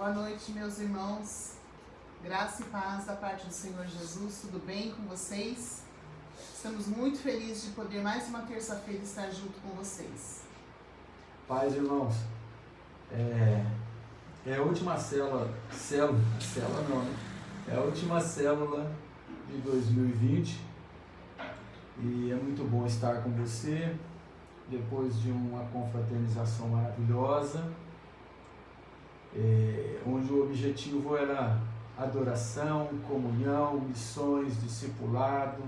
Boa noite, meus irmãos. Graça e paz da parte do Senhor Jesus. Tudo bem com vocês? Estamos muito felizes de poder mais uma terça-feira estar junto com vocês. Paz, irmãos. É a última célula não, né? É a última célula de 2020 e é muito bom estar com você depois de uma confraternização maravilhosa, onde o objetivo era adoração, comunhão, missões, discipulado,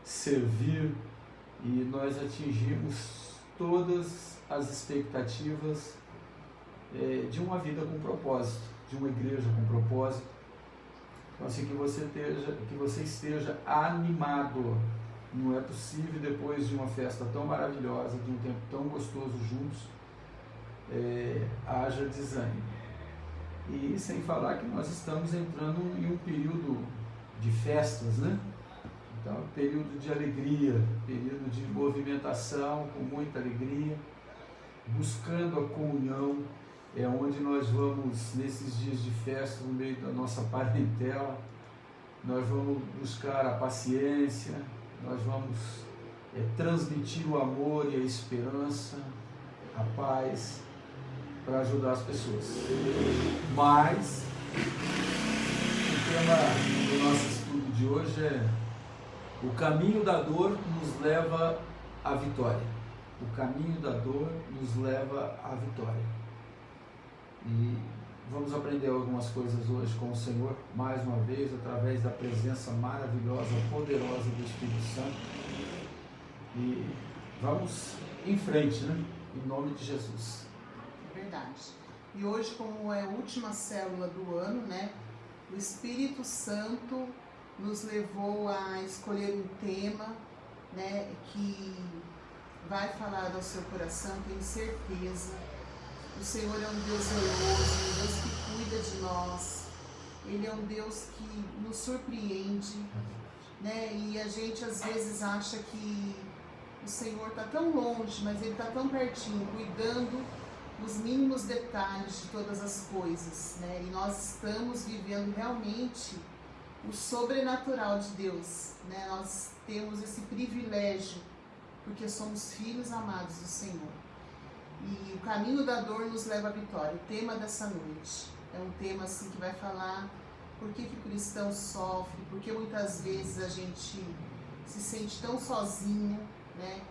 servir, e nós atingimos todas as expectativas de uma vida com propósito, de uma igreja com propósito. Então, assim, que você esteja animado. Não é possível, depois de uma festa tão maravilhosa, de um tempo tão gostoso juntos, haja desânimo. E sem falar que nós estamos entrando em um período de festas, né? Então, período de alegria, período de movimentação, com muita alegria, buscando a comunhão, onde nós vamos, nesses dias de festa, no meio da nossa parentela, nós vamos buscar a paciência, nós vamos transmitir o amor e a esperança, a paz, para ajudar as pessoas. Mas o tema do nosso estudo de hoje é: o caminho da dor nos leva à vitória. O caminho da dor nos leva à vitória. E vamos aprender algumas coisas hoje com o Senhor, mais uma vez, através da presença maravilhosa, poderosa do Espírito Santo. E vamos em frente, né? Em nome de Jesus. É verdade. E hoje, como é a última célula do ano, né? O Espírito Santo nos levou a escolher um tema, né? Que vai falar ao seu coração, tenho certeza. O Senhor é um Deus zeloso, um Deus que cuida de nós. Ele é um Deus que nos surpreende, né? E a gente às vezes acha que o Senhor está tão longe, mas Ele está tão pertinho, cuidando dos mínimos detalhes de todas as coisas, né? E nós estamos vivendo realmente o sobrenatural de Deus, né? Nós temos esse privilégio, porque somos filhos amados do Senhor. E o caminho da dor nos leva à vitória. O tema dessa noite é um tema assim que vai falar por que o cristão sofre, porque muitas vezes a gente se sente tão sozinho, né?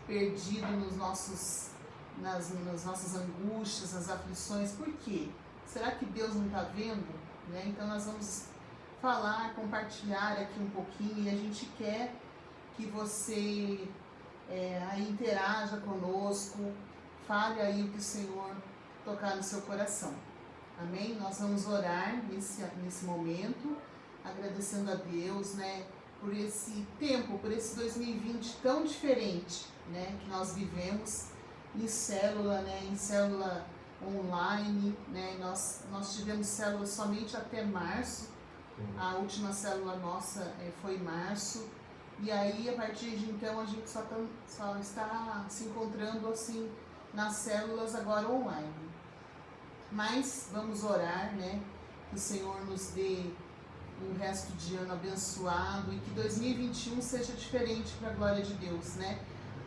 Perdido nas nossas angústias, nas aflições. Por quê? Será que Deus não está vendo? Né? Então nós vamos falar, compartilhar aqui um pouquinho, e a gente quer que você aí interaja conosco, fale aí o que o Senhor tocar no seu coração. Amém? Nós vamos orar nesse momento, agradecendo a Deus, né, por esse tempo, por esse 2020 tão diferente, né, que nós vivemos em célula, né, em célula online, né. Nós tivemos célula somente até março. A última célula nossa foi em março. E aí, a partir de então, a gente só está se encontrando assim nas células agora online. Mas vamos orar, né? Que o Senhor nos dê um resto de ano abençoado e que 2021 seja diferente para a glória de Deus, né?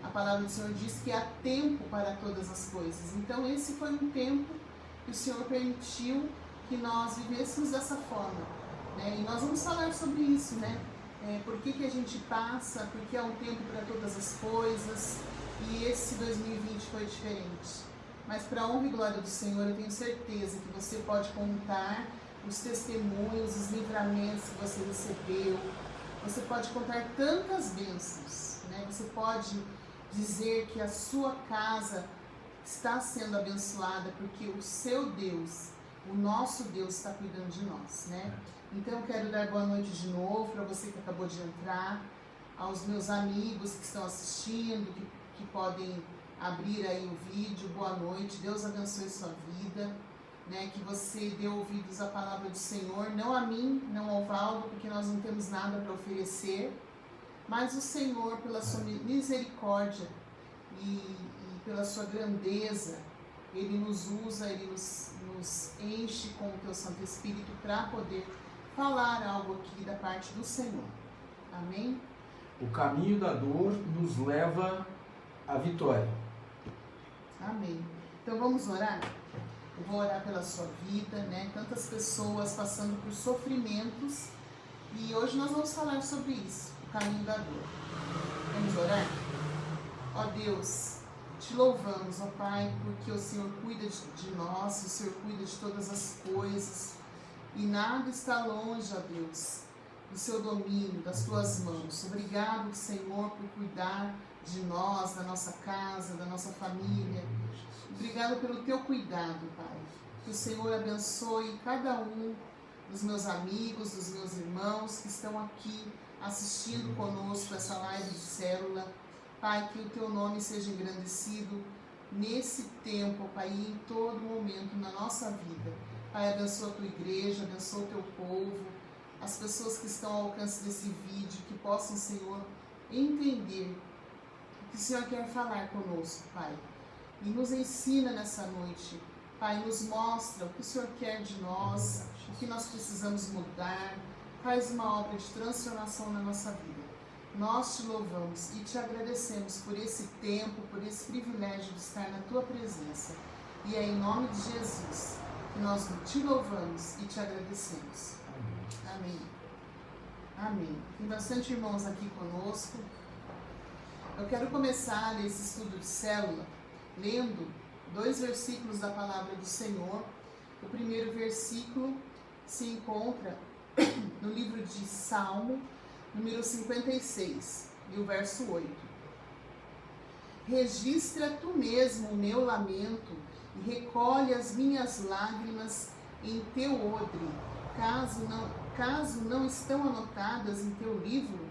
A palavra do Senhor diz que há tempo para todas as coisas. Então esse foi um tempo que o Senhor permitiu que nós vivêssemos dessa forma, né? E nós vamos falar sobre isso, né? Por que a gente passa, porque há um tempo para todas as coisas. E esse 2020 foi diferente. Mas para a honra e glória do Senhor, eu tenho certeza que você pode contar os testemunhos, os livramentos que você recebeu. Você pode contar tantas bênçãos, né? Você pode dizer que a sua casa está sendo abençoada porque o seu Deus, o nosso Deus, está cuidando de nós, né? Então eu quero dar boa noite de novo para você que acabou de entrar, aos meus amigos que estão assistindo, que podem abrir aí o vídeo. Boa noite, Deus abençoe sua vida, né? Que você dê ouvidos à palavra do Senhor, não a mim, não ao Valdo, porque nós não temos nada para oferecer, mas o Senhor, pela sua misericórdia e pela sua grandeza, Ele nos usa, Ele nos enche com o Teu Santo Espírito para poder falar algo aqui da parte do Senhor. Amém? O caminho da dor nos leva à vitória. Amém. Então vamos orar? Eu vou orar pela sua vida, né? Tantas pessoas passando por sofrimentos e hoje nós vamos falar sobre isso, o caminho da dor. Vamos orar? Ó Deus, te louvamos, ó Pai, porque o Senhor cuida de nós, o Senhor cuida de todas as coisas e nada está longe, ó Deus, do seu domínio, das tuas mãos. Obrigado, Senhor, por cuidar de nós, da nossa casa, da nossa família. Obrigado pelo teu cuidado, Pai. Que o Senhor abençoe cada um dos meus amigos, dos meus irmãos que estão aqui assistindo conosco essa live de célula. Pai, que o teu nome seja engrandecido nesse tempo, Pai, e em todo momento na nossa vida. Pai, abençoa a tua igreja, abençoa o teu povo, as pessoas que estão ao alcance desse vídeo, que possam, Senhor, entender o que o Senhor quer falar conosco, Pai. E nos ensina nessa noite, Pai, nos mostra o que o Senhor quer de nós, o que nós precisamos mudar. Faz uma obra de transformação na nossa vida. Nós te louvamos e te agradecemos por esse tempo, por esse privilégio de estar na tua presença. E é em nome de Jesus que nós te louvamos e te agradecemos. Amém. Amém. Tem bastante irmãos aqui conosco. Eu quero começar esse estudo de célula lendo 2 versículos da palavra do Senhor. O primeiro versículo se encontra no livro de Salmo, número 56, e o verso 8. Registra tu mesmo o meu lamento e recolhe as minhas lágrimas em teu odre, caso não estão anotadas em teu livro.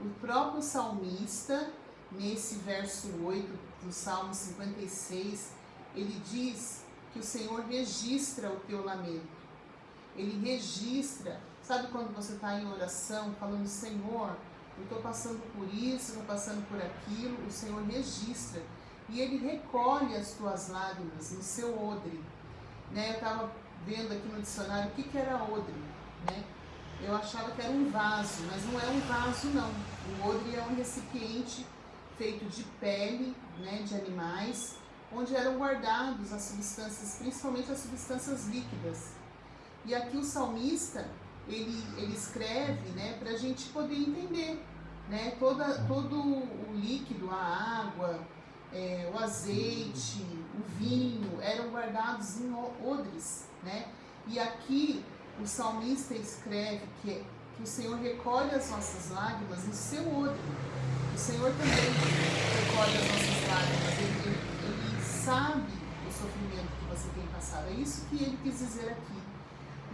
O próprio salmista, nesse verso 8 do Salmo 56, ele diz que o Senhor registra o teu lamento. Ele registra, sabe quando você está em oração, falando, Senhor, eu estou passando por isso, estou passando por aquilo, o Senhor registra. E Ele recolhe as tuas lágrimas no seu odre. Né? Eu estava vendo aqui no dicionário o que era odre. Né? Eu achava que era um vaso, mas não é um vaso não. O odre é um recipiente feito de pele, né, de animais, onde eram guardados as substâncias, principalmente as substâncias líquidas. E aqui o salmista, ele escreve, né, para a gente poder entender, né, todo o líquido, a água, o azeite, o vinho, eram guardados em odres, né? E aqui o salmista escreve que o Senhor recolhe as nossas lágrimas no seu odre. O Senhor também recolhe as nossas lágrimas, ele sabe o sofrimento que você tem passado. É isso que ele quis dizer aqui.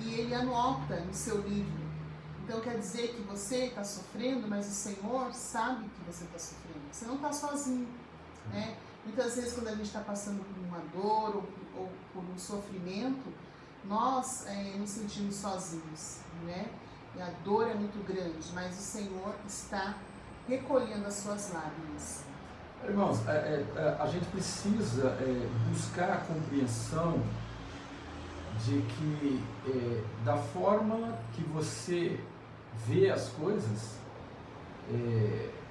E ele anota no seu livro. Então quer dizer que você está sofrendo, mas o Senhor sabe que você está sofrendo. Você não está sozinho. Né? Muitas vezes quando a gente está passando por uma dor ou por um sofrimento, nós nos sentimos sozinhos. Né? E a dor é muito grande, mas o Senhor está recolhendo as suas lágrimas. Irmãos, a gente precisa buscar a compreensão de que da forma que você vê as coisas,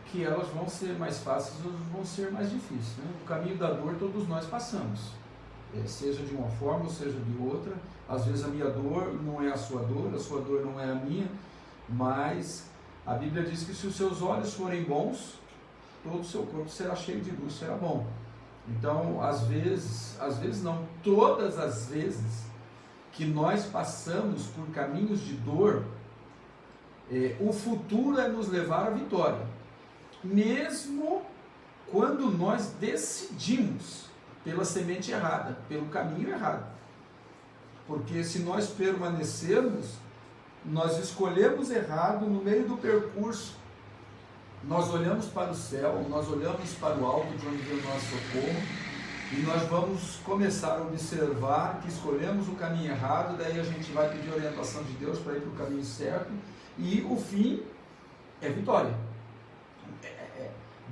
que elas vão ser mais fáceis ou vão ser mais difíceis. Né? O caminho da dor todos nós passamos, seja de uma forma ou seja de outra. Às vezes a minha dor não é a sua dor não é a minha, mas a Bíblia diz que se os seus olhos forem bons, todo o seu corpo será cheio de luz, será bom. Então, às vezes não, todas as vezes que nós passamos por caminhos de dor, o futuro é nos levar à vitória. Mesmo quando nós decidimos pela semente errada, pelo caminho errado. Porque se nós permanecermos, nós escolhemos errado no meio do percurso. Nós olhamos para o céu, nós olhamos para o alto de onde vem o nosso socorro, e nós vamos começar a observar que escolhemos o caminho errado, daí a gente vai pedir orientação de Deus para ir para o caminho certo, e o fim é vitória.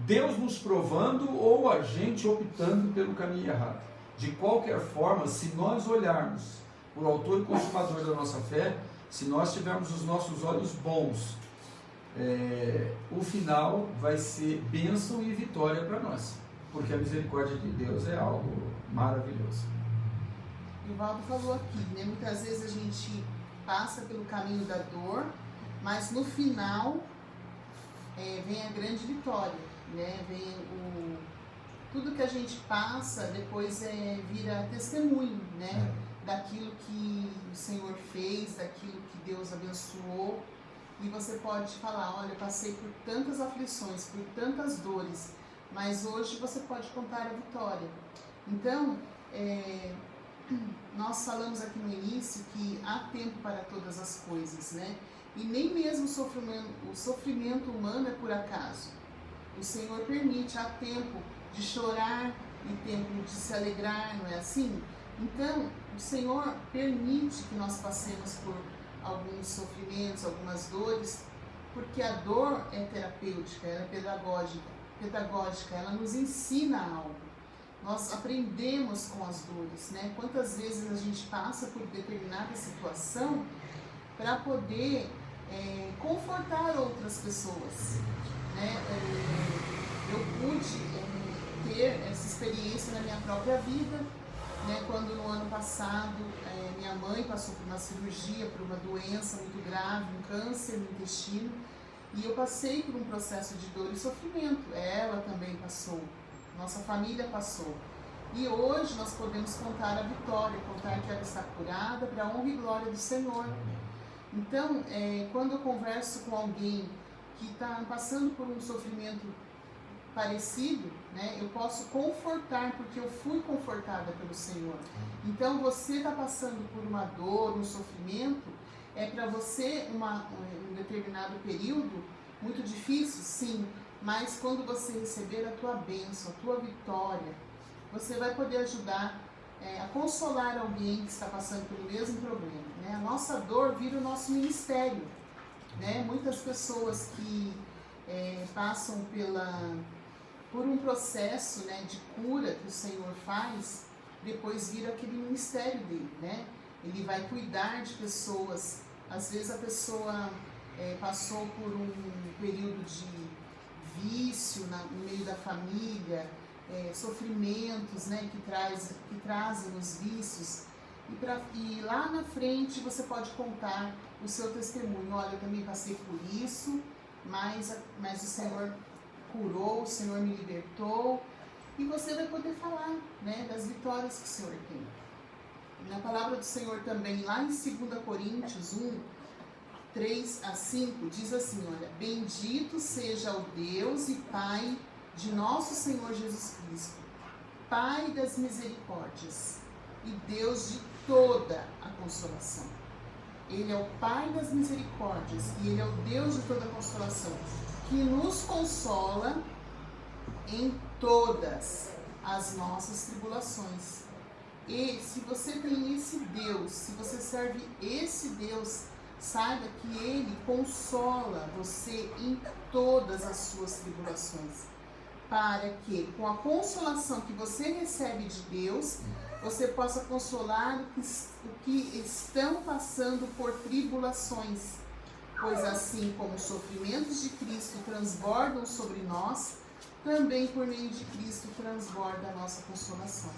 Deus nos provando ou a gente optando pelo caminho errado. De qualquer forma, se nós olharmos por autor e consumador da nossa fé, se nós tivermos os nossos olhos bons, o final vai ser bênção e vitória para nós, porque a misericórdia de Deus é algo maravilhoso. O Valdo falou aqui, né? Muitas vezes a gente passa pelo caminho da dor, mas no final vem a grande vitória, né? Vem tudo que a gente passa depois vira testemunho, né? Daquilo que o Senhor fez, daquilo que Deus abençoou. E você pode falar, olha, eu passei por tantas aflições, por tantas dores, mas hoje você pode contar a vitória. Então, nós falamos aqui no início que há tempo para todas as coisas, né? E nem mesmo o sofrimento humano é por acaso. O Senhor permite, há tempo de chorar e tempo de se alegrar, não é assim? Então, o Senhor permite que nós passemos por alguns sofrimentos, algumas dores, porque a dor é terapêutica, ela é pedagógica, ela nos ensina algo. Nós aprendemos com as dores, né? Quantas vezes a gente passa por determinada situação para poder confortar outras pessoas, né? Eu pude ter essa experiência na minha própria vida, né? Quando no ano passado minha mãe passou por uma cirurgia, por uma doença muito grave, um câncer no intestino, e eu passei por um processo de dor e sofrimento. Ela também passou, nossa família passou. E hoje nós podemos contar a vitória, contar que ela está curada para a honra e glória do Senhor. Então, quando eu converso com alguém que está passando por um sofrimento parecido, né, eu posso confortar, porque eu fui confortada pelo Senhor. Então, você está passando por uma dor, um sofrimento, para você um determinado período muito difícil, sim, mas quando você receber a tua bênção, a tua vitória, você vai poder ajudar a consolar alguém que está passando pelo mesmo problema, né? A nossa dor vira o nosso ministério, né? Muitas pessoas que passam por um processo, né, de cura que o Senhor faz, depois vira aquele ministério dele, né? Ele vai cuidar de pessoas. Às vezes a pessoa passou por um período de vício no meio da família, sofrimentos, né, que trazem os vícios, e lá na frente você pode contar o seu testemunho. Olha, eu também passei por isso, mas o Senhor curou, o Senhor me libertou, e você vai poder falar, né, das vitórias que o Senhor tem. Na palavra do Senhor também, lá em 2 Coríntios 1, 3 a 5, diz assim, olha, bendito seja o Deus e Pai de nosso Senhor Jesus Cristo, Pai das misericórdias e Deus de toda a consolação. Ele é o Pai das misericórdias e Ele é o Deus de toda a consolação, que nos consola em todas as nossas tribulações. E se você tem esse Deus, se você serve esse Deus, saiba que Ele consola você em todas as suas tribulações, para que, com a consolação que você recebe de Deus, você possa consolar o que estão passando por tribulações. Pois assim como os sofrimentos de Cristo transbordam sobre nós, também por meio de Cristo transborda a nossa consolação.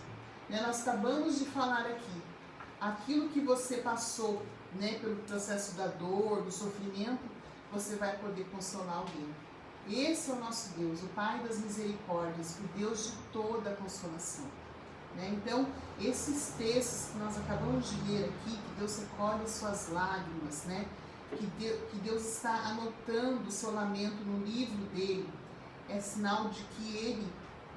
Nós acabamos de falar aqui, aquilo que você passou, né, pelo processo da dor, do sofrimento, você vai poder consolar alguém. Esse é o nosso Deus, o Pai das misericórdias, o Deus de toda a consolação. Né? Então, esses textos que nós acabamos de ler aqui, que Deus recolhe as suas lágrimas, né? Que Deus está anotando o seu lamento no livro dele, é sinal de que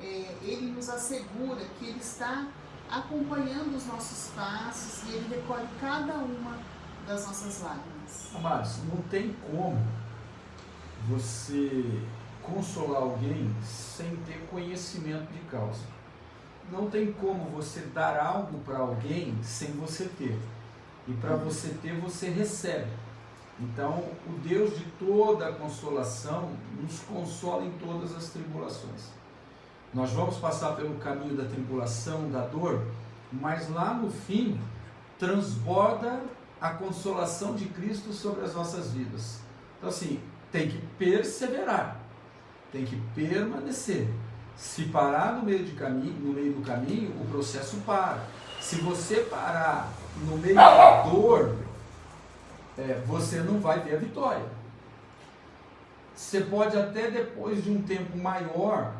Ele nos assegura que Ele está acompanhando os nossos passos e Ele recolhe cada uma das nossas lágrimas. Amados, não tem como você consolar alguém sem ter conhecimento de causa. Não tem como você dar algo para alguém sem você ter. E para você ter, você recebe. Então, o Deus de toda a consolação nos consola em todas as tribulações. Nós vamos passar pelo caminho da tribulação, da dor, mas lá no fim transborda a consolação de Cristo sobre as nossas vidas. Então assim, tem que perseverar, tem que permanecer. Se parar no meio do caminho, o processo para. Se você parar no meio da dor, você não vai ver a vitória. Você pode até depois de um tempo maior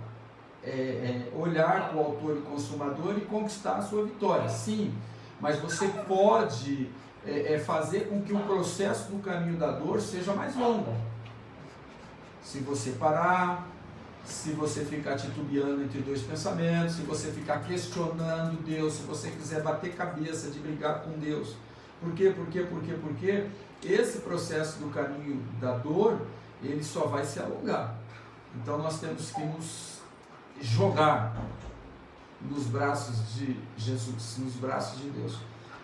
olhar para o autor e consumador e conquistar a sua vitória, sim, mas você pode fazer com que o processo do caminho da dor seja mais longo. Se você parar, se você ficar titubeando entre dois pensamentos, se você ficar questionando Deus, se você quiser bater cabeça de brigar com Deus, por quê? Esse processo do caminho da dor, ele só vai se alongar. Então nós temos que nos jogar nos braços de Jesus, nos braços de Deus,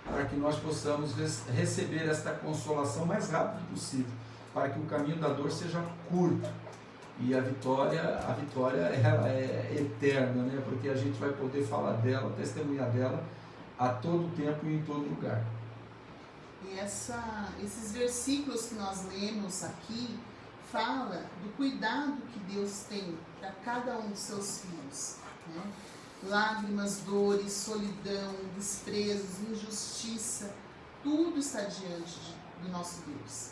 para que nós possamos receber esta consolação mais rápido possível, para que o caminho da dor seja curto e a vitória ela é eterna, né? Porque a gente vai poder falar dela, testemunhar dela a todo tempo e em todo lugar. E esses versículos que nós lemos aqui fala do cuidado que Deus tem para cada um dos seus filhos, né? Lágrimas, dores, solidão, desprezos, injustiça, tudo está diante do nosso Deus.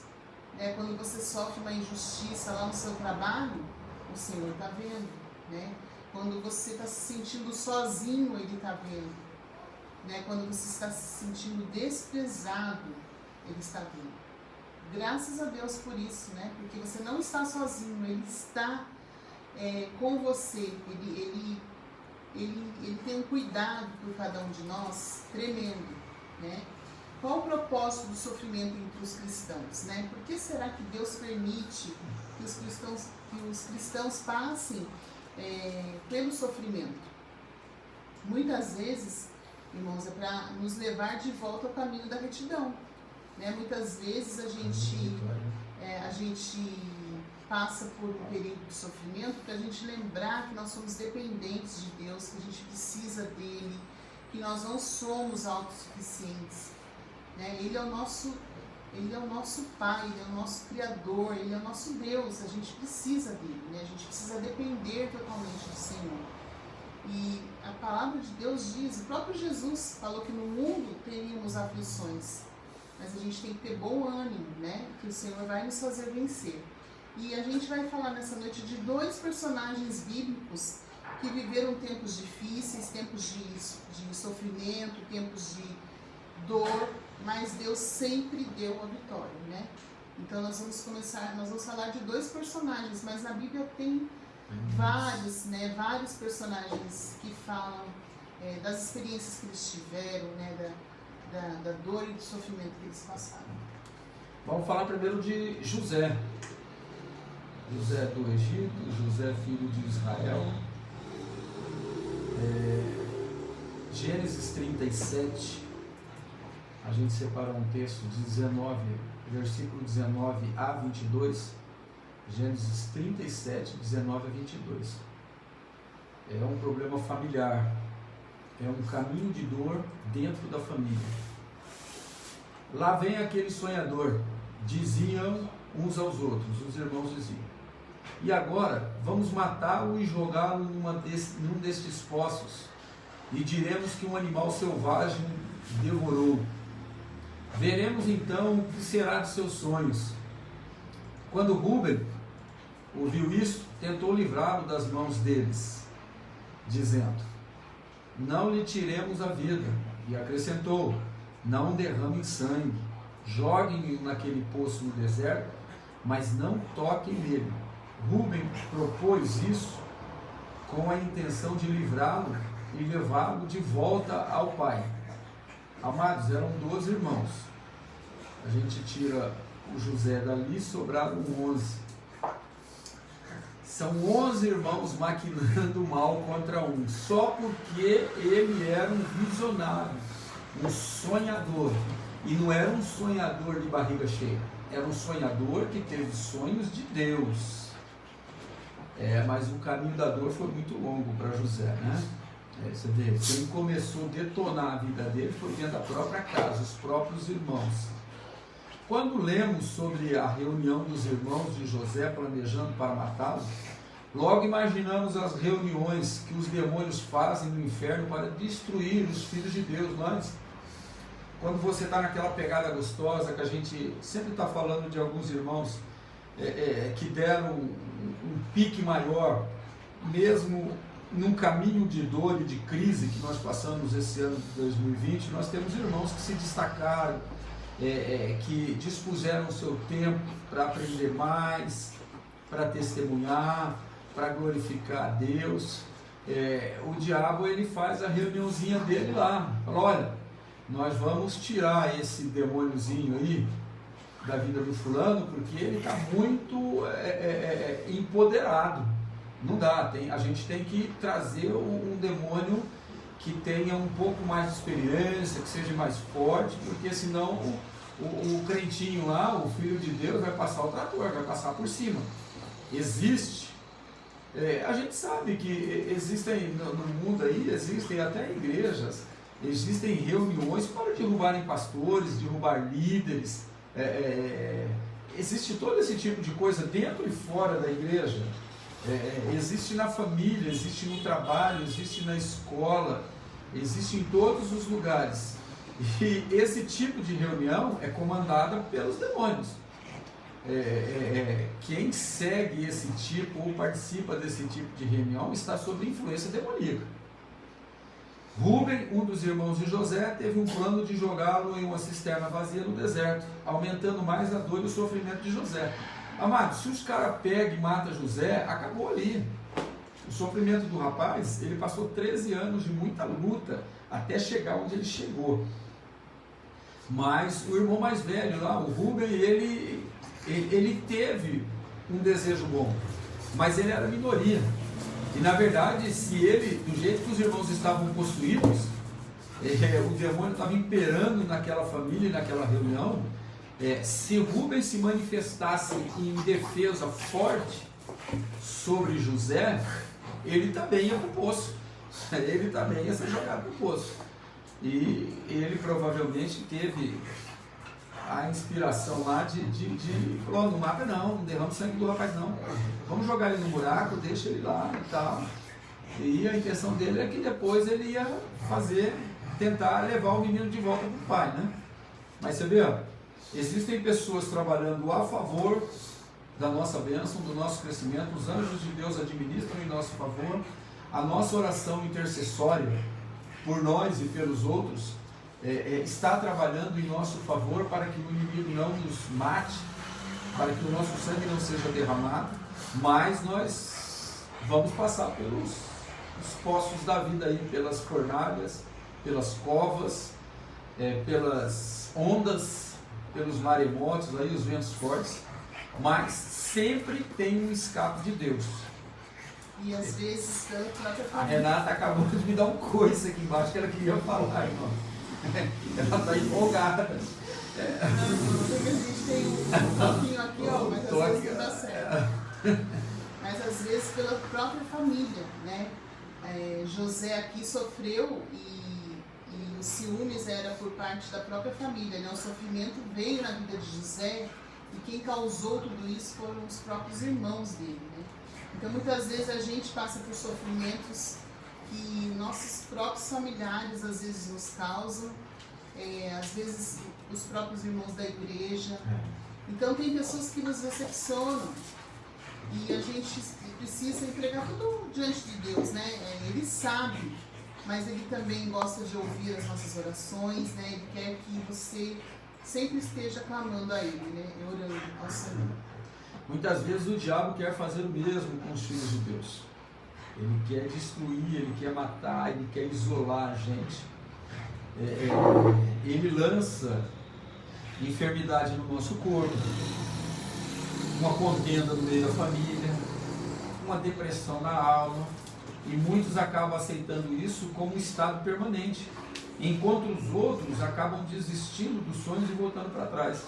Quando você sofre uma injustiça lá no seu trabalho, o Senhor está vendo, né? Quando você está se sentindo sozinho, Ele está vendo, né? Quando você está se sentindo desprezado, Ele está vendo. Graças a Deus por isso, né? Porque você não está sozinho, Ele está com você. Ele tem um cuidado por cada um de nós tremendo, né? Qual o propósito do sofrimento entre os cristãos, né? Por que será que Deus permite que os cristãos passem pelo sofrimento? Muitas vezes, irmãos, é para nos levar de volta ao caminho da retidão, né? Muitas vezes a gente passa por um período de sofrimento para a gente lembrar que nós somos dependentes de Deus, que a gente precisa dele, que nós não somos autossuficientes, né? Ele é o nosso Pai, Ele é o nosso Criador, Ele é o nosso Deus, a gente precisa dele, né? A gente precisa depender totalmente do Senhor. E a palavra de Deus diz, o próprio Jesus falou que no mundo teríamos aflições, mas a gente tem que ter bom ânimo, né? Que o Senhor vai nos fazer vencer. E a gente vai falar nessa noite de dois personagens bíblicos que viveram tempos difíceis, tempos de sofrimento, tempos de dor, mas Deus sempre deu a vitória, né? Então nós vamos falar de dois personagens, mas na Bíblia tem vários personagens que falam das experiências que eles tiveram, né? Da dor e do sofrimento que eles passaram. Vamos falar primeiro de José. José do Egito, José filho de Israel. Gênesis 37, a gente separou um texto de 19, versículo 19 a 22. Gênesis 37, 19 a 22. É um problema familiar, é um caminho de dor dentro da família. Lá vem aquele sonhador, diziam uns aos outros, os irmãos diziam: e agora vamos matá-lo e jogá-lo num destes poços, e diremos que um animal selvagem devorou. Veremos então o que será de seus sonhos. Quando Rúben ouviu isso, tentou livrá-lo das mãos deles, dizendo: não lhe tiremos a vida. E acrescentou: não derramem sangue, joguem-no naquele poço no deserto, mas não toquem nele. Rúben propôs isso com a intenção de livrá-lo e levá-lo de volta ao pai. Amados, eram 12 irmãos. A gente tira o José dali, sobraram 11. São 11 irmãos maquinando mal contra um, só porque ele era um visionário, um sonhador. E não era um sonhador de barriga cheia, era um sonhador que teve sonhos de Deus. Mas o caminho da dor foi muito longo para José, né? Você vê, quem começou a detonar a vida dele foi dentro da própria casa, os próprios irmãos. Quando lemos sobre a reunião dos irmãos de José planejando para matá-lo, logo imaginamos as reuniões que os demônios fazem no inferno para destruir os filhos de Deus. Mas quando você está naquela pegada gostosa, que a gente sempre está falando de alguns irmãos que deram um pique maior, mesmo num caminho de dor e de crise que nós passamos esse ano de 2020, nós temos irmãos que se destacaram, que dispuseram o seu tempo para aprender mais, para testemunhar, para glorificar a Deus. O diabo, ele faz a reuniãozinha dele lá, fala: olha, nós vamos tirar esse demôniozinho aí da vida do fulano, porque ele está muito empoderado. Não dá, a gente tem que trazer um demônio que tenha um pouco mais de experiência, que seja mais forte, porque senão o crentinho lá, o filho de Deus, vai passar o trator, vai passar por cima. Existe, a gente sabe que existem no mundo aí, existem até igrejas, existem reuniões para derrubarem pastores, derrubar líderes, existe todo esse tipo de coisa dentro e fora da igreja. Existe na família, existe no trabalho, existe na escola, existe em todos os lugares. E esse tipo de reunião é comandada pelos demônios. Quem segue esse tipo ou participa desse tipo de reunião está sob influência demoníaca. Rúben, um dos irmãos de José, teve um plano de jogá-lo em uma cisterna vazia no deserto, aumentando mais a dor e o sofrimento de José. Amado, se os caras pegam e matam José, acabou ali. O sofrimento do rapaz, ele passou 13 anos de muita luta até chegar onde ele chegou. Mas o irmão mais velho lá, o Rúben, ele teve um desejo bom, mas ele era minoria. E na verdade, se ele, do jeito que os irmãos estavam possuídos, o demônio estava imperando naquela família, naquela reunião, se Rúben se manifestasse em defesa forte sobre José, ele também ia para o poço, ele também ia ser jogado para o poço. E ele provavelmente teve a inspiração lá de falou: não mata não derrama o sangue do rapaz não, vamos jogar ele no buraco, deixa ele lá e tal. E a intenção dele é que depois ele ia tentar levar o menino de volta para o pai, né? Mas você vê, existem pessoas trabalhando a favor da nossa bênção, do nosso crescimento. Os anjos de Deus administram em nosso favor. A nossa oração intercessória por nós e pelos outros está trabalhando em nosso favor para que o inimigo não nos mate, para que o nosso sangue não seja derramado, mas nós vamos passar pelos poços da vida aí, pelas fornalhas, pelas covas, pelas ondas, pelos maremotos, aí, os ventos fortes, mas sempre tem um escape de Deus. E às vezes pela própria A família. Renata acabou de me dar um coice aqui embaixo que ela queria falar, irmão. Ela está empolgada. A gente tem um toquinho aqui, ó, mas às vezes não dá certo. Mas às vezes pela própria família, né? José aqui sofreu e os ciúmes era por parte da própria família, né? O sofrimento veio na vida de José e quem causou tudo isso foram os próprios irmãos dele, né? Então muitas vezes a gente passa por sofrimentos que nossos próprios familiares às vezes nos causam, às vezes os próprios irmãos da igreja. Então tem pessoas que nos decepcionam e a gente precisa entregar tudo diante de Deus, né? Ele sabe, mas ele também gosta de ouvir as nossas orações, né? Ele quer que você sempre esteja clamando a Ele, né? Orando ao Senhor. Muitas vezes o diabo quer fazer o mesmo com os filhos de Deus. Ele quer destruir, ele quer matar, ele quer isolar a gente. Ele lança enfermidade no nosso corpo, uma contenda no meio da família, uma depressão na alma, e muitos acabam aceitando isso como um estado permanente, enquanto os outros acabam desistindo dos sonhos e voltando para trás.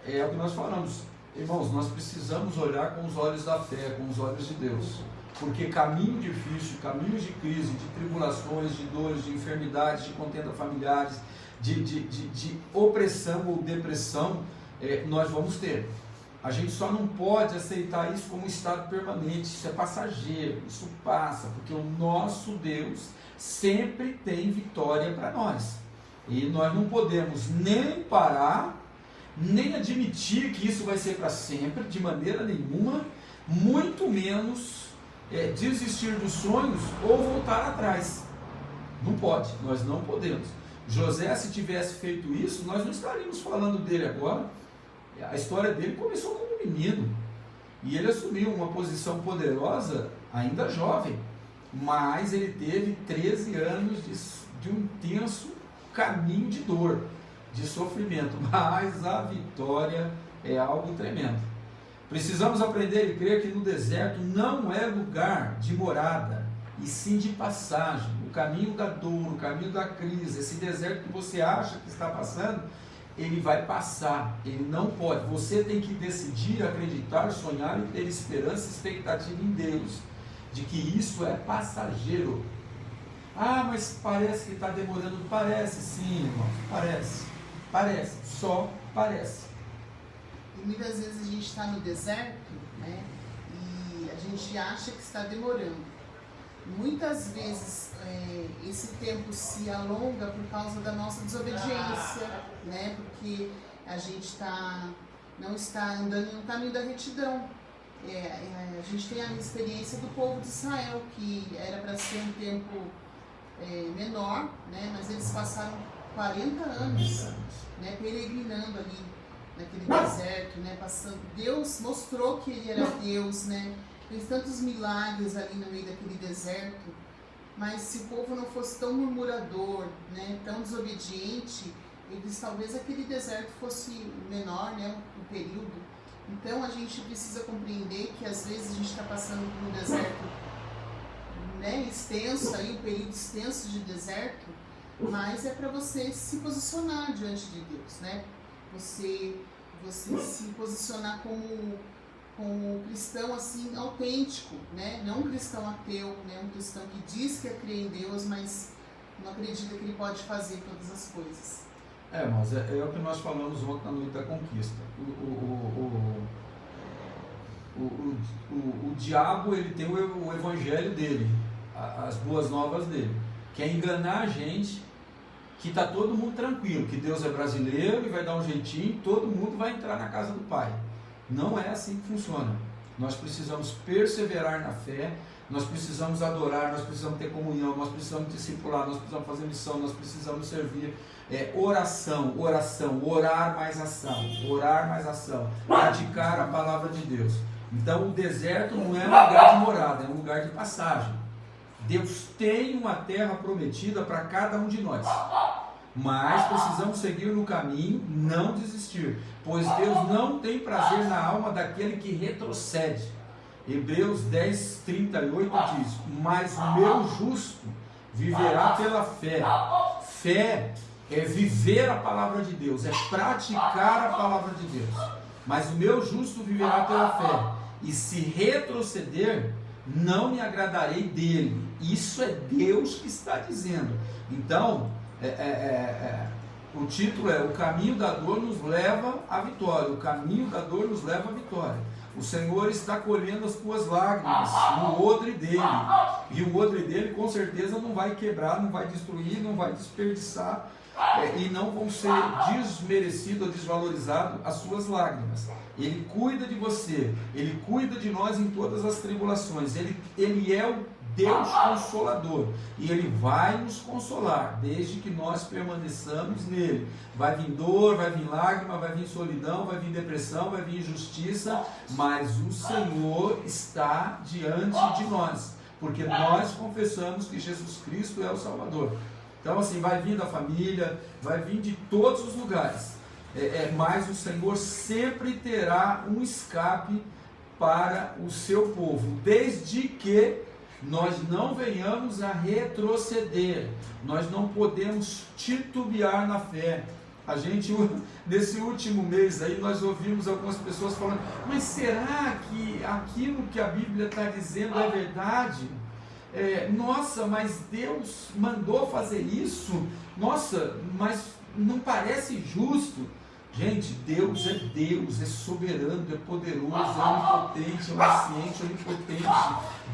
É o que nós falamos, irmãos, nós precisamos olhar com os olhos da fé, com os olhos de Deus. porque caminho difícil, caminhos de crise, de tribulações, de dores, de enfermidades, de contenda familiares, de opressão ou depressão, nós vamos ter. A gente só não pode aceitar isso como um estado permanente, isso é passageiro, isso passa, porque o nosso Deus sempre tem vitória para nós. E nós não podemos nem parar, nem admitir que isso vai ser para sempre, de maneira nenhuma, muito menos desistir dos sonhos ou voltar atrás. Não pode, nós não podemos. José, se tivesse feito isso, nós não estaríamos falando dele agora. A história dele começou como menino, e ele assumiu uma posição poderosa ainda jovem, mas ele teve 13 anos de um intenso caminho de dor, de sofrimento, mas a vitória é algo tremendo. Precisamos aprender e crer que no deserto não é lugar de morada, e sim de passagem. O caminho da dor, o caminho da crise, esse deserto que você acha que está passando, ele vai passar, ele não pode. Você tem que decidir, acreditar, sonhar e ter esperança e expectativa em Deus, de que isso é passageiro. Ah, mas parece que está demorando. Parece sim, irmão, parece, só parece. E muitas vezes a gente está no deserto, né, e a gente acha que está demorando. Muitas vezes esse tempo se alonga por causa da nossa desobediência, né? Porque a gente não está andando no caminho da retidão. A gente tem a experiência do povo de Israel, que era para ser um tempo menor, né? Mas eles passaram 40 anos, né, peregrinando ali naquele deserto, né? Deus mostrou que Ele era Deus, né? Fez tantos milagres ali no meio daquele deserto, mas se o povo não fosse tão murmurador, né, tão desobediente, talvez aquele deserto fosse menor, né, o período. Então a gente precisa compreender que às vezes a gente está passando por um deserto, né, extenso, aí, um período extenso de deserto, mas é para você se posicionar diante de Deus, né? Você se posicionar como um cristão assim autêntico, né? Não um cristão ateu, né? Um cristão que diz que crê em Deus, mas não acredita que ele pode fazer todas as coisas. Mas é o que nós falamos ontem na noite da conquista. O diabo, ele tem o evangelho dele, as boas novas dele, que é enganar a gente que está todo mundo tranquilo, que Deus é brasileiro e vai dar um jeitinho, todo mundo vai entrar na casa do Pai. Não é assim que funciona. Nós precisamos perseverar na fé, nós precisamos adorar, nós precisamos ter comunhão, nós precisamos discipular, nós precisamos fazer missão, nós precisamos servir. Oração, orar mais ação, praticar a palavra de Deus. Então o deserto não é um lugar de morada, é um lugar de passagem. Deus tem uma terra prometida para cada um de nós, mas precisamos seguir no caminho, não desistir, pois Deus não tem prazer na alma daquele que retrocede. Hebreus 10, 38 diz: mas o meu justo viverá pela fé. Fé é viver a palavra de Deus, é praticar a palavra de Deus. Mas o meu justo viverá pela fé, e se retroceder, não me agradarei dele. Isso é Deus que está dizendo. Então, o título é: o caminho da dor nos leva à vitória. O caminho da dor nos leva à vitória. O Senhor está colhendo as tuas lágrimas no odre dele. E o odre dele com certeza não vai quebrar, não vai destruir, não vai desperdiçar, e não vão ser desmerecido ou desvalorizado as suas lágrimas. Ele cuida de você, Ele cuida de nós em todas as tribulações. Ele é o Deus Consolador, e Ele vai nos consolar, desde que nós permaneçamos nele. Vai vir dor, vai vir lágrima, vai vir solidão, vai vir depressão, vai vir injustiça, mas o Senhor está diante de nós, porque nós confessamos que Jesus Cristo é o Salvador. Então assim, vai vir da família, vai vir de todos os lugares, mas o Senhor sempre terá um escape para o seu povo, desde que nós não venhamos a retroceder. Nós não podemos titubear na fé. A gente, nesse último mês aí, nós ouvimos algumas pessoas falando, mas será que aquilo que a Bíblia está dizendo é verdade? Nossa, mas Deus mandou fazer isso? Nossa, mas não parece justo. Gente, Deus, é soberano, é poderoso, é onipotente, é onisciente, é onipotente.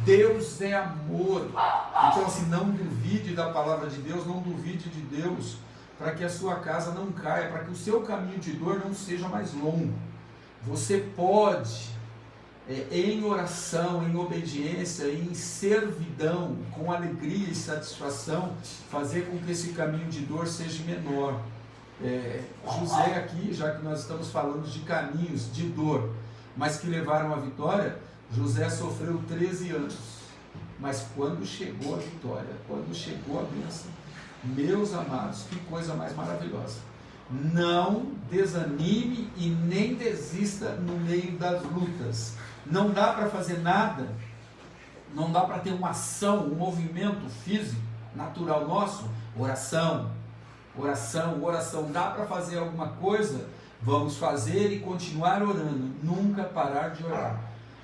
Deus é amor. Então assim, não duvide da palavra de Deus, não duvide de Deus, para que a sua casa não caia, para que o seu caminho de dor não seja mais longo. Você pode, em oração, em obediência, em servidão, com alegria e satisfação, fazer com que esse caminho de dor seja menor. José aqui, já que nós estamos falando de caminhos de dor, mas que levaram à vitória, José sofreu 13 anos, mas quando chegou a vitória, quando chegou a bênção, meus amados, que coisa mais maravilhosa. Não desanime e nem desista no meio das lutas. Não dá para fazer nada, não dá para ter uma ação, um movimento físico natural nosso. Oração, dá para fazer alguma coisa? Vamos fazer e continuar orando, nunca parar de orar.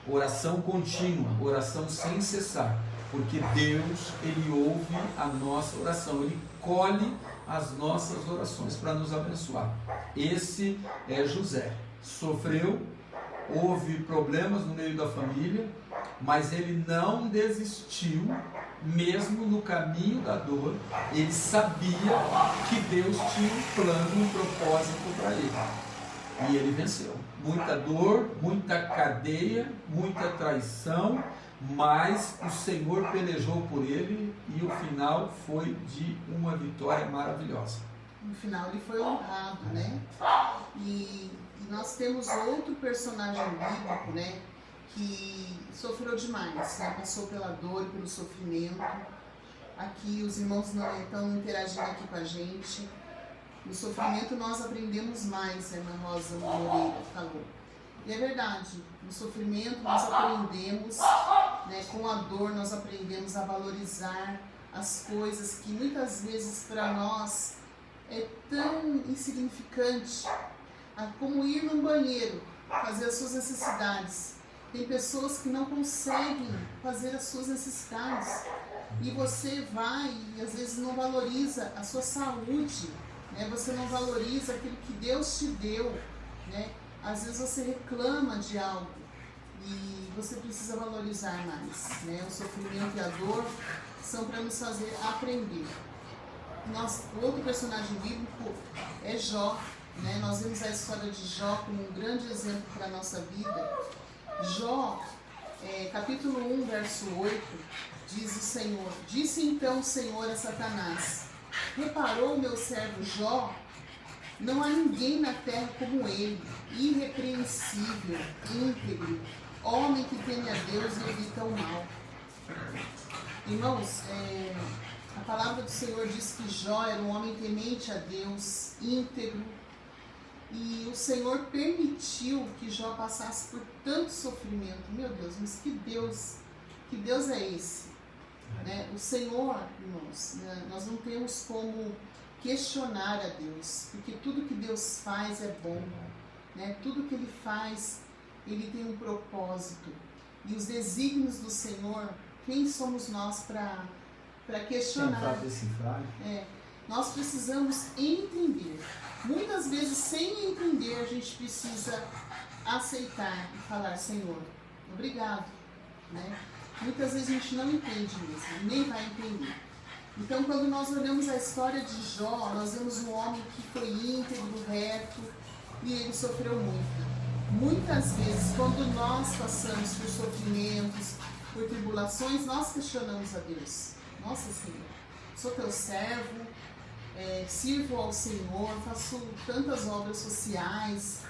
Oração contínua, oração sem cessar, porque Deus, Ele ouve a nossa oração, Ele colhe as nossas orações para nos abençoar. Esse é José. Sofreu, houve problemas no meio da família, mas ele não desistiu, mesmo no caminho da dor. Ele sabia que Deus tinha um plano, um propósito para ele, e ele venceu. Muita dor, muita cadeia, muita traição, mas o Senhor pelejou por ele e o final foi de uma vitória maravilhosa. No final ele foi honrado, né? E nós temos outro personagem bíblico, né, que sofreu demais, né? Passou pela dor e pelo sofrimento. Aqui os irmãos não estão interagindo aqui com a gente. No sofrimento nós aprendemos mais, a irmã Rosa Moreira falou. E é verdade, no sofrimento nós aprendemos, né, com a dor nós aprendemos a valorizar as coisas que muitas vezes para nós é tão insignificante, como ir num banheiro, fazer as suas necessidades. Tem pessoas que não conseguem fazer as suas necessidades e você vai e às vezes não valoriza a sua saúde, né? Você não valoriza aquilo que Deus te deu, né? Às vezes você reclama de algo e você precisa valorizar mais, né? O sofrimento e a dor são para nos fazer aprender. O outro personagem bíblico é Jó, né? Nós vemos a história de Jó como um grande exemplo para a nossa vida. Jó, capítulo 1, verso 8, diz o Senhor: disse então o Senhor a Satanás: reparou o meu servo Jó? Não há ninguém na terra como ele, irrepreensível, íntegro, homem que teme a Deus e evita o mal. Irmãos, a palavra do Senhor diz que Jó era um homem temente a Deus, íntegro, e o Senhor permitiu que Jó passasse por tanto sofrimento. Meu Deus, mas que Deus é esse? Né? O Senhor, irmãos, né? Nós não temos como questionar a Deus, porque tudo que Deus faz é bom, né? Tudo que Ele faz, Ele tem um propósito, e os desígnios do Senhor, quem somos nós para questionar? Nós precisamos entender. Muitas vezes, sem entender, a gente precisa aceitar e falar: Senhor, obrigado, né? Muitas vezes a gente não entende mesmo, nem vai entender. Então, quando nós olhamos a história de Jó, nós vemos um homem que foi íntegro, reto, e ele sofreu muito. Muitas vezes, quando nós passamos por sofrimentos, por tribulações, nós questionamos a Deus. Nossa, Senhor, sou teu servo, sirvo ao Senhor, faço tantas obras sociais,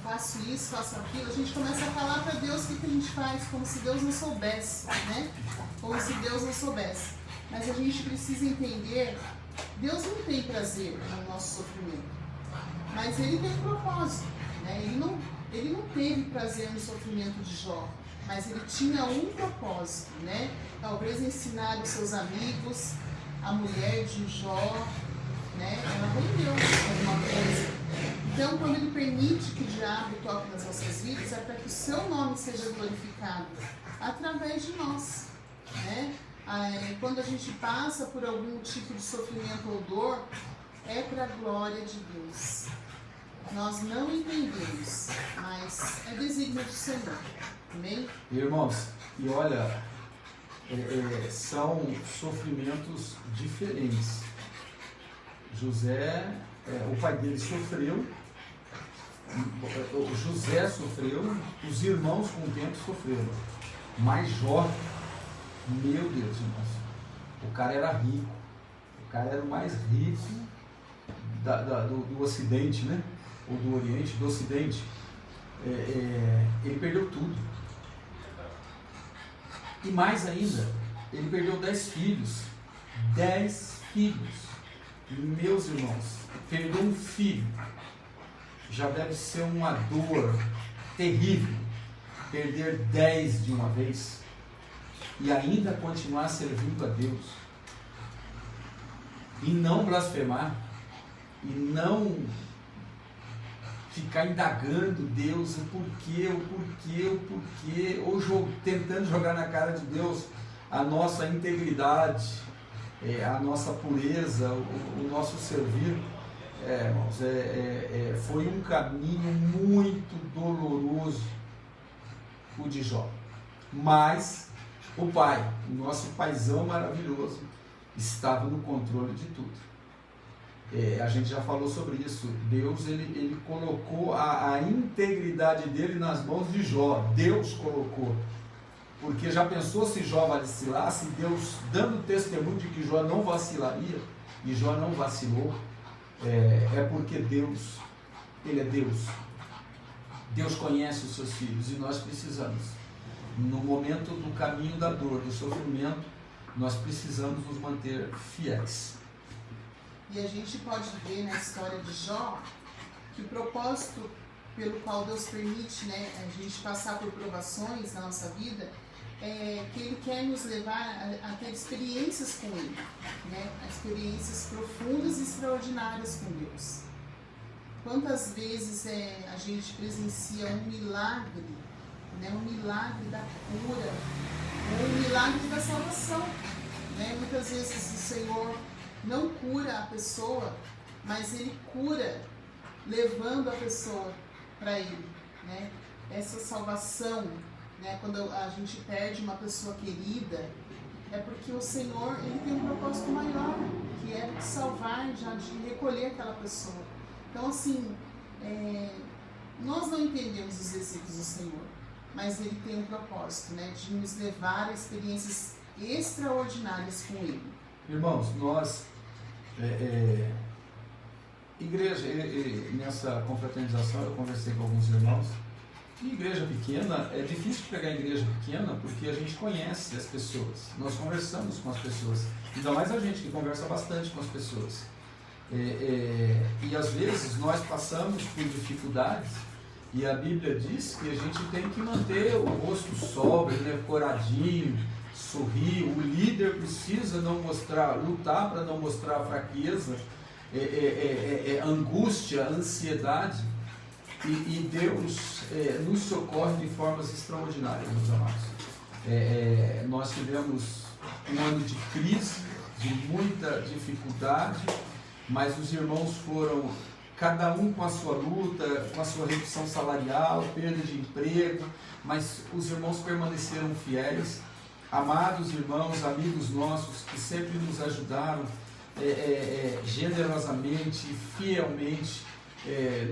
faço isso, faço aquilo. A gente começa a falar para Deus o que a gente faz, como se Deus não soubesse, né? Como se Deus não soubesse. Mas a gente precisa entender, Deus não tem prazer no nosso sofrimento, mas Ele tem propósito, né? Ele não teve prazer no sofrimento de Jó, mas Ele tinha um propósito, né? Talvez ensinar os seus amigos, a mulher de Jó, né? Ela aprendeu alguma coisa. Então, quando Ele permite que o diabo toque nas nossas vidas, é para que o seu nome seja glorificado através de nós, né? Quando a gente passa por algum tipo de sofrimento ou dor, é para a glória de Deus. Nós não entendemos, mas é desígnio do Senhor. Amém? Irmãos, e olha, são sofrimentos diferentes. José, o pai dele sofreu, José sofreu, os irmãos com o tempo sofreram. Mas Jó, meu Deus, irmãos, o cara era rico, o cara era o mais rico do Ocidente, né? Ou do Oriente, do Ocidente. Ele perdeu tudo. E mais ainda, ele perdeu 10 filhos. 10 filhos. Meus irmãos, perdeu um filho. Já deve ser uma dor terrível. Perder 10 de uma vez. E ainda continuar servindo a Deus. E não blasfemar. E não ficar indagando Deus o porquê, ou tentando jogar na cara de Deus a nossa integridade, a nossa pureza, o nosso servir. Irmãos, foi um caminho muito doloroso o de Jó. Mas o Pai, o nosso paizão maravilhoso, estava no controle de tudo. A gente já falou sobre isso. Deus ele colocou a integridade dele nas mãos de Jó. Deus colocou. Porque já pensou se Jó vacilasse? Deus dando testemunho de que Jó não vacilaria, e Jó não vacilou. Porque Deus, Ele é Deus. Deus conhece os seus filhos, e nós precisamos, no momento do caminho da dor, do sofrimento, nós precisamos nos manter fiéis. E a gente pode ver na história de Jó que o propósito pelo qual Deus permite, né, a gente passar por provações na nossa vida é que Ele quer nos levar a ter experiências com Ele, né, experiências profundas e extraordinárias com Deus. Quantas vezes a gente presencia um milagre, né, um milagre da cura, ou um milagre da salvação, né? Muitas vezes o Senhor não cura a pessoa, mas Ele cura levando a pessoa para Ele, né? Essa salvação, né? Quando a gente perde uma pessoa querida, é porque o Senhor Ele tem um propósito maior, que é de salvar, já de recolher aquela pessoa. Então, assim, nós não entendemos os desígnios do Senhor, mas Ele tem um propósito, né? De nos levar a experiências extraordinárias com Ele. Irmãos, nós, igreja, nessa confraternização eu conversei com alguns irmãos, e igreja pequena, é difícil de pegar igreja pequena porque a gente conhece as pessoas, nós conversamos com as pessoas, ainda mais a gente que conversa bastante com as pessoas, e às vezes nós passamos por dificuldades, e a Bíblia diz que a gente tem que manter o rosto sóbrio, né, coradinho, sorrir. O líder precisa não mostrar, lutar para não mostrar fraqueza, angústia, ansiedade, e Deus nos socorre de formas extraordinárias, meus amados. Nós tivemos um ano de crise, de muita dificuldade, mas os irmãos foram, cada um com a sua luta, com a sua redução salarial, perda de emprego, mas os irmãos permaneceram fiéis. Amados irmãos, amigos nossos, que sempre nos ajudaram generosamente, fielmente,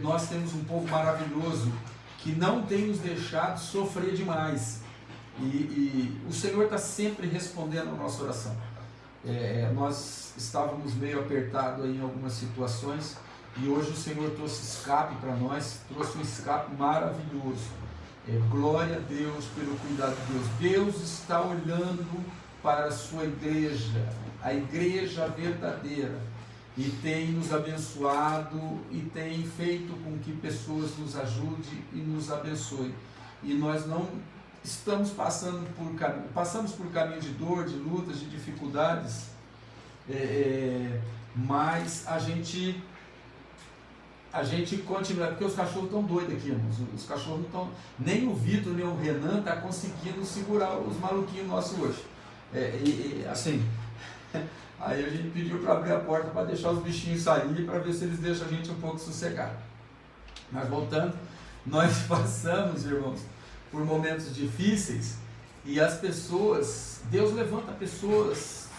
nós temos um povo maravilhoso, que não tem nos deixado sofrer demais, e o Senhor está sempre respondendo a nossa oração. Nós estávamos meio apertados em algumas situações, e hoje o Senhor trouxe escape para nós, trouxe um escape maravilhoso. Glória a Deus pelo cuidado de Deus. Deus está olhando para a sua igreja, a igreja verdadeira, e tem nos abençoado e tem feito com que pessoas nos ajudem e nos abençoem. E nós não estamos passamos por caminho de dor, de lutas, de dificuldades, mas a gente continua, porque os cachorros estão doidos aqui, irmãos. Os cachorros não estão, nem o Vitor nem o Renan está conseguindo segurar os maluquinhos nossos hoje. Assim, aí a gente pediu para abrir a porta para deixar os bichinhos sair, para ver se eles deixam a gente um pouco sossegado. Mas voltando, nós passamos, irmãos, por momentos difíceis, e as pessoas, Deus levanta pessoas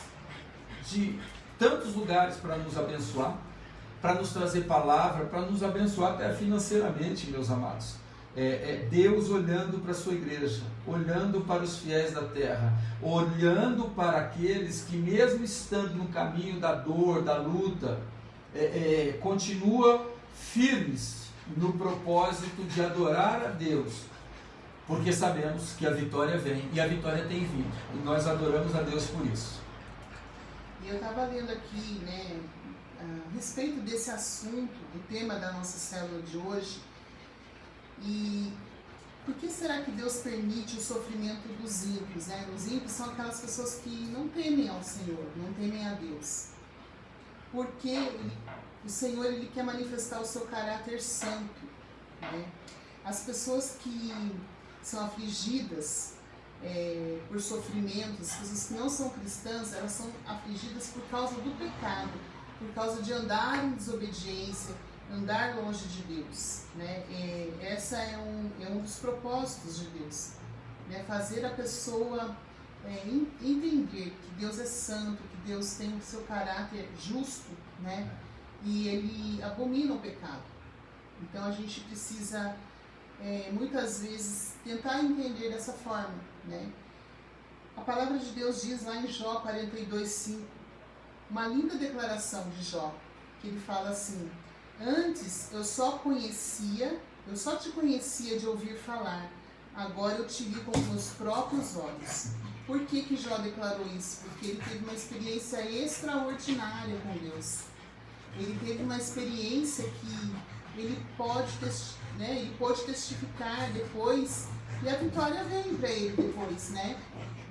de tantos lugares para nos abençoar, para nos trazer palavra, para nos abençoar até financeiramente, meus amados. Deus olhando para a sua igreja, olhando para os fiéis da terra, olhando para aqueles que, mesmo estando no caminho da dor, da luta, continua firmes no propósito de adorar a Deus, porque sabemos que a vitória vem, e a vitória tem vindo, e nós adoramos a Deus por isso. E eu estava lendo aqui, né, a respeito desse assunto, do tema da nossa célula de hoje, e por que será que Deus permite o sofrimento dos ímpios, né? Os ímpios são aquelas pessoas que não temem ao Senhor, não temem a Deus, porque o Senhor, Ele quer manifestar o seu caráter santo, né? As pessoas que são afligidas por sofrimentos, as pessoas que não são cristãs, elas são afligidas por causa do pecado, por causa de andar em desobediência, andar longe de Deus, né? Essa é um dos propósitos de Deus, né? Fazer a pessoa entender que Deus é santo, que Deus tem o seu caráter justo, né? E Ele abomina o pecado. Então a gente precisa muitas vezes tentar entender dessa forma, né? A palavra de Deus diz lá em Jó 42:5, uma linda declaração de Jó, que ele fala assim: antes eu só te conhecia de ouvir falar, agora eu te vi com meus próprios olhos. Por que Jó declarou isso? Porque ele teve uma experiência extraordinária com Deus. Ele teve uma experiência que ele pôde testificar depois, e a vitória veio para ele depois, né?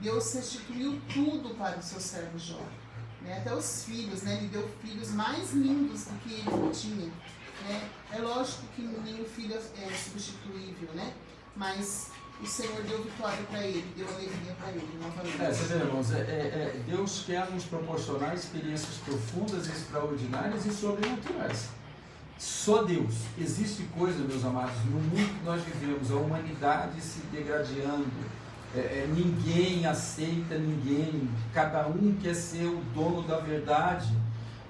Deus restituiu tudo para o seu servo Jó, né? Até os filhos, né? Ele deu filhos mais lindos do que ele tinha, né? É lógico que nenhum filho é substituível, né? Mas o Senhor deu vitória para ele, deu alegria para ele novamente. Você vê, irmãos, Deus quer nos proporcionar experiências profundas, extraordinárias e sobrenaturais. Só Deus. Existe coisa, meus amados, no mundo que nós vivemos, a humanidade se degradando, ninguém aceita ninguém, cada um quer ser o dono da verdade,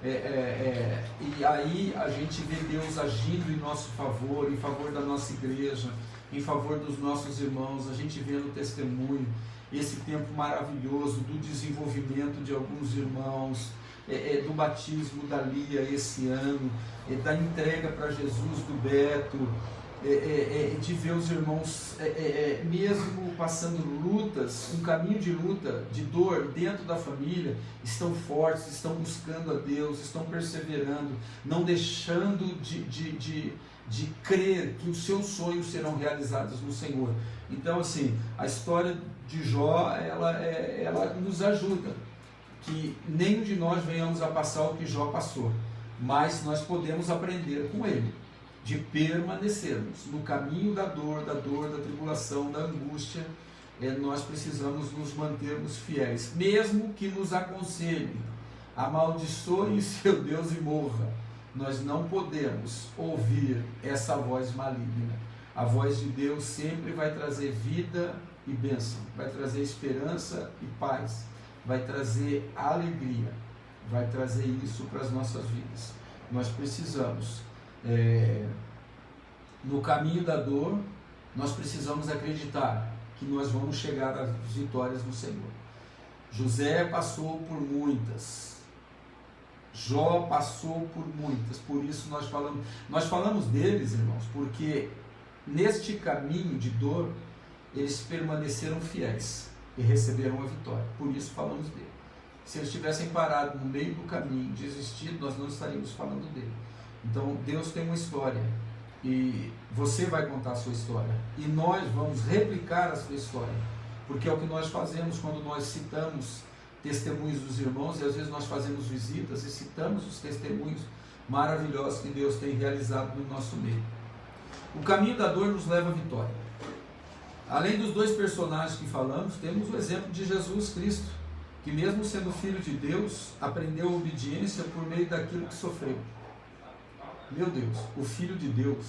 e aí a gente vê Deus agindo em nosso favor, em favor da nossa igreja, em favor dos nossos irmãos. A gente vê no testemunho esse tempo maravilhoso do desenvolvimento de alguns irmãos, do batismo da Lia esse ano, da entrega para Jesus do Beto, de ver os irmãos mesmo passando lutas, um caminho de luta, de dor dentro da família, estão fortes, estão buscando a Deus, estão perseverando, não deixando de crer que os seus sonhos serão realizados no Senhor. Então, assim, a história de Jó, ela nos ajuda, que nenhum de nós venhamos a passar o que Jó passou, mas nós podemos aprender com ele, de permanecermos no caminho da dor, da tribulação, da angústia. Nós precisamos nos mantermos fiéis, mesmo que nos aconselhem, amaldiçoe seu Deus e morra. Nós não podemos ouvir essa voz maligna. A voz de Deus sempre vai trazer vida e bênção, vai trazer esperança e paz, vai trazer alegria, vai trazer isso para as nossas vidas. Nós precisamos, no caminho da dor, nós precisamos acreditar que nós vamos chegar às vitórias no Senhor. José passou por muitas, Jó passou por muitas, por isso nós falamos deles, irmãos, porque neste caminho de dor, eles permaneceram fiéis e receberam a vitória, por isso falamos dele. Se eles tivessem parado no meio do caminho, desistido, nós não estaríamos falando dele. Então Deus tem uma história, e você vai contar a sua história, e nós vamos replicar a sua história, porque é o que nós fazemos quando nós citamos testemunhos dos irmãos, e às vezes nós fazemos visitas e citamos os testemunhos maravilhosos que Deus tem realizado no nosso meio. O caminho da dor nos leva à vitória. Além dos dois personagens que falamos, temos o exemplo de Jesus Cristo, que mesmo sendo filho de Deus, aprendeu a obediência por meio daquilo que sofreu. Meu Deus, o Filho de Deus.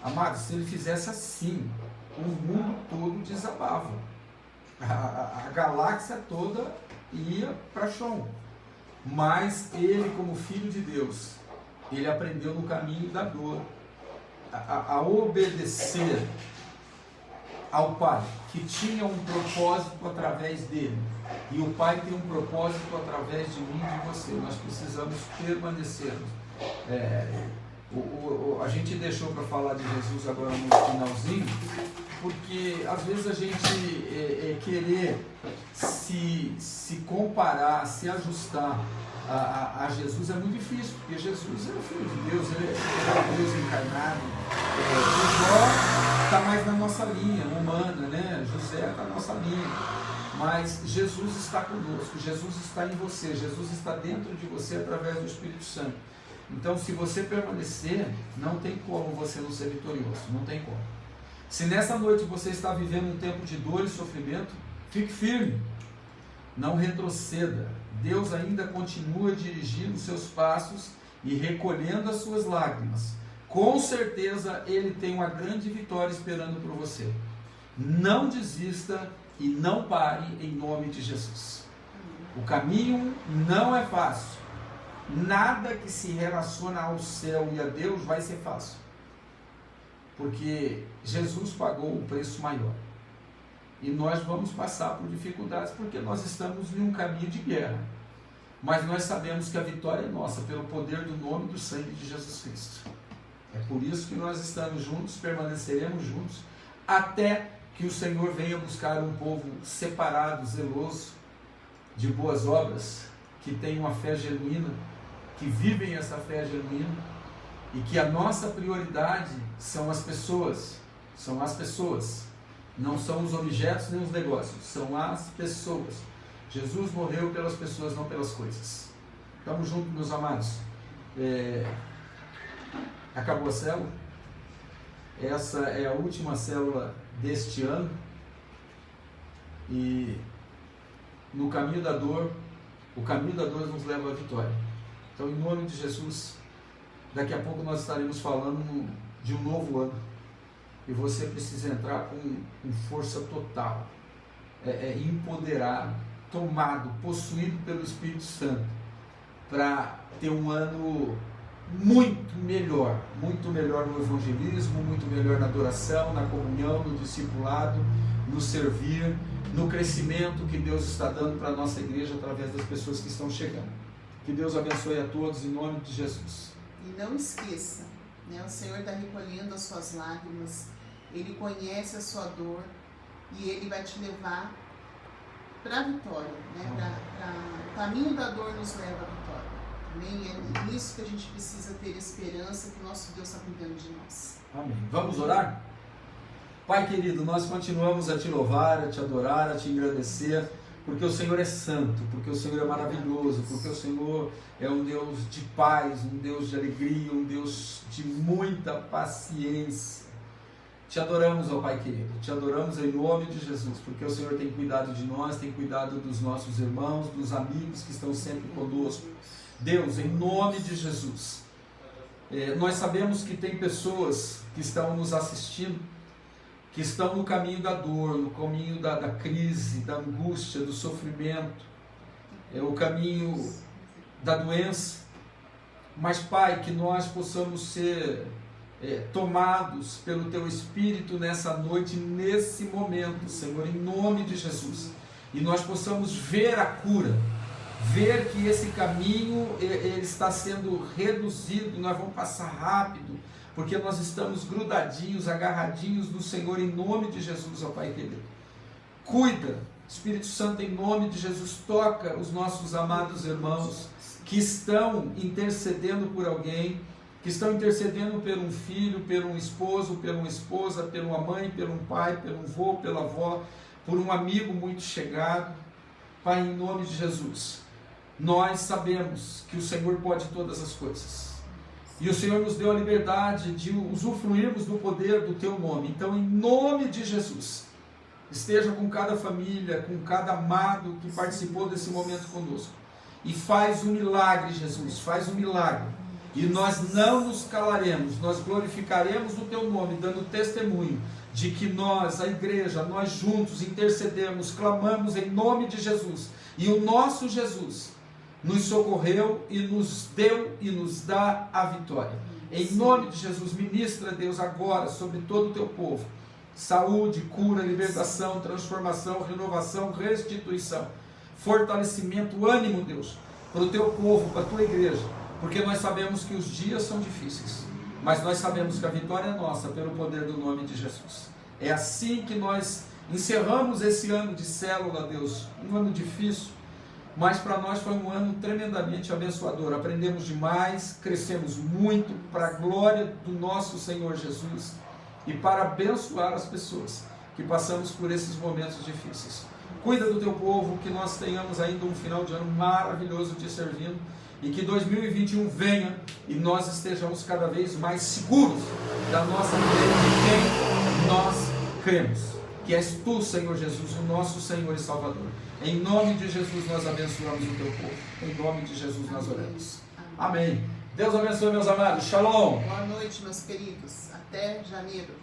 Amados, se ele fizesse assim, o mundo todo desabava. A galáxia toda ia para chão. Mas ele, como Filho de Deus, ele aprendeu no caminho da dor a obedecer ao Pai, que tinha um propósito através dele. E o Pai tem um propósito através de mim e de você. Nós precisamos permanecermos. A gente deixou para falar de Jesus agora no finalzinho, porque às vezes a gente querer se comparar, se ajustar a Jesus é muito difícil, porque Jesus é o Filho de Deus, ele é Deus encarnado. O Jó está mais na nossa linha humana, né? José está na nossa linha, mas Jesus está conosco, Jesus está em você, Jesus está dentro de você através do Espírito Santo. Então, se você permanecer, não tem como você não ser vitorioso, não tem como. Se nessa noite você está vivendo um tempo de dor e sofrimento, fique firme, não retroceda. Deus ainda continua dirigindo os seus passos e recolhendo as suas lágrimas. Com certeza Ele tem uma grande vitória esperando por você. Não desista e não pare em nome de Jesus. O caminho não é fácil. Nada que se relaciona ao céu e a Deus vai ser fácil. Porque Jesus pagou o preço maior. E nós vamos passar por dificuldades porque nós estamos em um caminho de guerra. Mas nós sabemos que a vitória é nossa pelo poder do nome e do sangue de Jesus Cristo. É por isso que nós estamos juntos, permaneceremos juntos, até que o Senhor venha buscar um povo separado, zeloso, de boas obras, que tem uma fé genuína, que vivem essa fé genuína, e que a nossa prioridade são as pessoas, não são os objetos nem os negócios, são as pessoas. Jesus morreu pelas pessoas, não pelas coisas. Estamos juntos, meus amados. Acabou a célula. Essa é a última célula deste ano. E no caminho da dor, o caminho da dor nos leva à vitória. Então, em nome de Jesus, daqui a pouco nós estaremos falando de um novo ano. E você precisa entrar com força total, empoderado, tomado, possuído pelo Espírito Santo, para ter um ano muito melhor no evangelismo, muito melhor na adoração, na comunhão, no discipulado, no servir, no crescimento que Deus está dando para a nossa igreja através das pessoas que estão chegando. Que Deus abençoe a todos em nome de Jesus. E não esqueça, né, o Senhor está recolhendo as suas lágrimas, Ele conhece a sua dor e Ele vai te levar para a vitória, né? O caminho da dor nos leva à vitória. Amém? É nisso que a gente precisa ter esperança, que o nosso Deus está cuidando de nós. Amém. Vamos orar? Pai querido, nós continuamos a te louvar, a te adorar, a te engrandecer, porque o Senhor é santo, porque o Senhor é maravilhoso, porque o Senhor é um Deus de paz, um Deus de alegria, um Deus de muita paciência. Te adoramos, ó Pai querido, te adoramos em nome de Jesus, porque o Senhor tem cuidado de nós, tem cuidado dos nossos irmãos, dos amigos que estão sempre conosco. Deus, em nome de Jesus, nós sabemos que tem pessoas que estão nos assistindo, que estão no caminho da dor, no caminho da crise, da angústia, do sofrimento, o caminho da doença. Mas, Pai, que nós possamos ser tomados pelo Teu Espírito nessa noite, nesse momento, Senhor, em nome de Jesus, e nós possamos ver a cura, ver que esse caminho ele está sendo reduzido, nós vamos passar rápido, porque nós estamos grudadinhos, agarradinhos no Senhor, em nome de Jesus, ó Pai querido. Cuida, Espírito Santo, em nome de Jesus, toca os nossos amados irmãos que estão intercedendo por alguém, que estão intercedendo por um filho, por um esposo, por uma esposa, por uma mãe, por um pai, por um avô, pela avó, por um amigo muito chegado. Pai, em nome de Jesus, nós sabemos que o Senhor pode todas as coisas. E o Senhor nos deu a liberdade de usufruirmos do poder do Teu nome. Então, em nome de Jesus, esteja com cada família, com cada amado que participou desse momento conosco. E faz um milagre, Jesus, faz um milagre. E nós não nos calaremos, nós glorificaremos o Teu nome, dando testemunho de que nós, a igreja, nós juntos intercedemos, clamamos em nome de Jesus. E o nosso Jesus nos socorreu e nos deu e nos dá a vitória. Em nome de Jesus, ministra, Deus, agora sobre todo o Teu povo. Saúde, cura, libertação, transformação, renovação, restituição, fortalecimento, ânimo, Deus, para o Teu povo, para a Tua igreja, porque nós sabemos que os dias são difíceis, mas nós sabemos que a vitória é nossa pelo poder do nome de Jesus. É assim que nós encerramos esse ano de célula, Deus, um ano difícil, mas para nós foi um ano tremendamente abençoador. Aprendemos demais, crescemos muito para a glória do nosso Senhor Jesus e para abençoar as pessoas que passamos por esses momentos difíceis. Cuida do Teu povo, que nós tenhamos ainda um final de ano maravilhoso te servindo e que 2021 venha e nós estejamos cada vez mais seguros da nossa fé, de quem nós cremos, que és Tu, Senhor Jesus, o nosso Senhor e Salvador. Em nome de Jesus nós abençoamos o Teu povo. Em nome de Jesus nós oramos. Amém. Deus abençoe, meus amados. Shalom. Boa noite, meus queridos. Até janeiro.